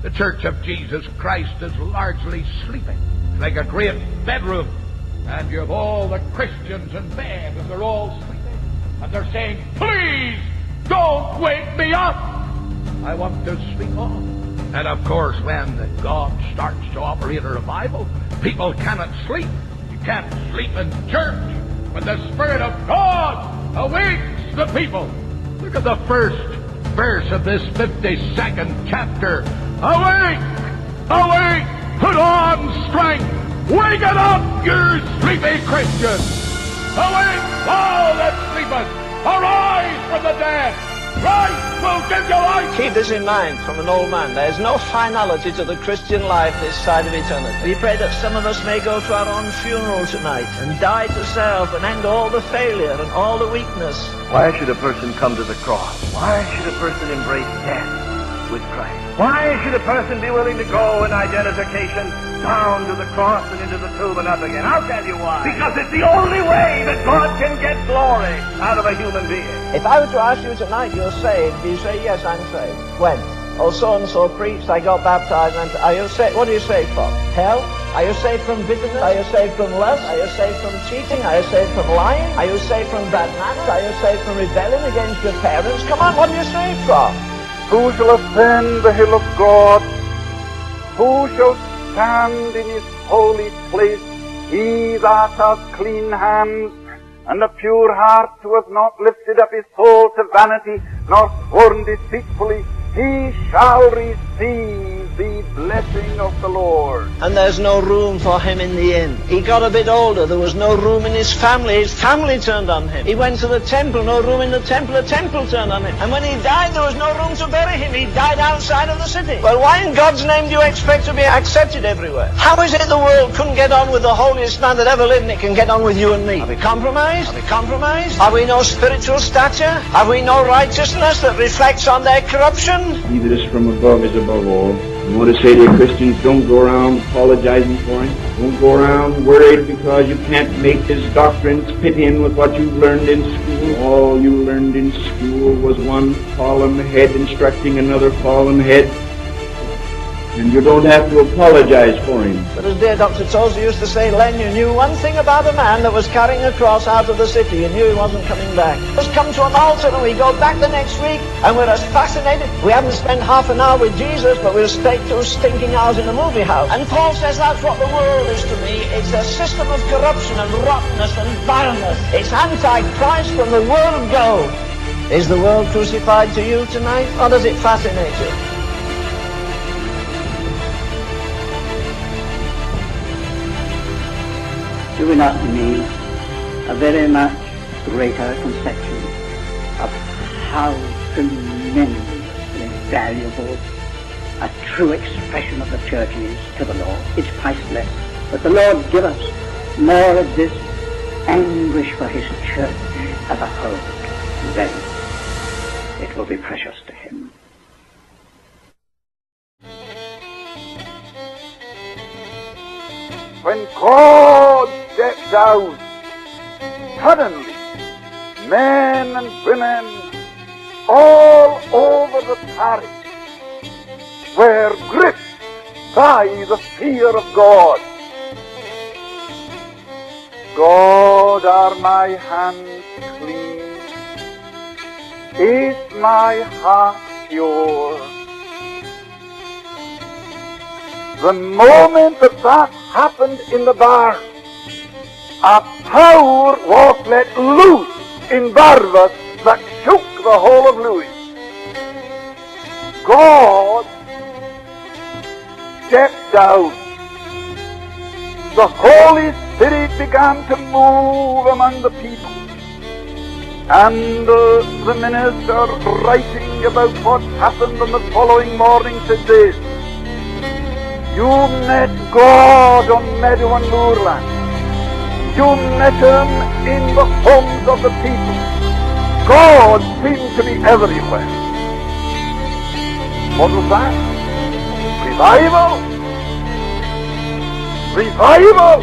The Church of Jesus Christ is largely sleeping. It's like a great bedroom. And you have all the Christians in bed, and they're all sleeping. And they're saying, please, don't wake me up. I want to sleep on. And of course, when God starts to operate a revival, people cannot sleep. You can't sleep in church when the Spirit of God awakes the people. Look at the first verse of this 52nd chapter. Awake! Awake! Put on strength! Wake it up, you sleepy Christians! Awake, thou that sleepest! Arise from the dead! Christ will give you life! Keep this in mind from an old man. There is no finality to the Christian life this side of eternity. We pray that some of us may go to our own funeral tonight and die to self and end all the failure and all the weakness. Why should a person come to the cross? Why should a person embrace death with Christ? Why should a person be willing to go in identification down to the cross and into the tomb and up again? I'll tell you why. Because it's the only way that God can get glory out of a human being. If I were to ask you tonight, you're saved, do you say, yes, I'm saved? When? Oh, so-and-so preached, I got baptized, and are you saved? What are you saved from? Hell? Are you saved from bitterness? Are you saved from lust? Are you saved from cheating? Are you saved from lying? Are you saved from bad manners? Are you saved from rebelling against your parents? Come on, what are you saved from? Who shall ascend the hill of God? Who shall stand in his holy place? He that hath clean hands and a pure heart, who hath not lifted up his soul to vanity, nor sworn deceitfully, he shall receive the blessing of the Lord. And there's no room for him in the inn. He got a bit older, there was no room in his family. His family turned on him. He went to the temple, no room in the temple turned on him. And when he died, there was no room to bury him. He died outside of the city. Well, why in God's name do you expect to be accepted everywhere? How is it the world couldn't get on with the holiest man that ever lived, and it can get on with you and me? Are we compromised? Are we compromised? Have we no spiritual stature? Have we no righteousness that reflects on their corruption? He that is from above is above all. I want to say to you, Christians, don't go around apologizing for him. Don't go around worried because you can't make his doctrines fit in with what you've learned in school. All you learned in school was one fallen head instructing another fallen head. And you don't have to apologize for him. But as dear Dr. Tozer used to say, Len, you knew one thing about a man that was carrying a cross out of the city. You knew he wasn't coming back. Let's come to an altar and we go back the next week and we're as fascinated. We haven't spent half an hour with Jesus, but we'll stay 2 stinking hours in a movie house. And Paul says that's what the world is to me. It's a system of corruption and rottenness and vileness. It's anti-Christ from the word go. Is the world crucified to you tonight, or does it fascinate you? Do we not need a very much greater conception of how tremendously valuable a true expression of the church is to the Lord? It's priceless. But the Lord give us more of this anguish for his church as a whole. Then it will be precious to him. When God steps out, suddenly men and women all over the parish were gripped by the fear of God. God, are my hands clean? Is my heart pure? The moment that happened in the barn, a power was let loose in Barnabas that shook the whole of Louis. God stepped down. The Holy Spirit began to move among the people. And the minister, writing about what happened on the following morning, said this: you met God on Meadow and Moorland. You met him in the homes of the people. God seemed to be everywhere. What was that? Revival! Revival!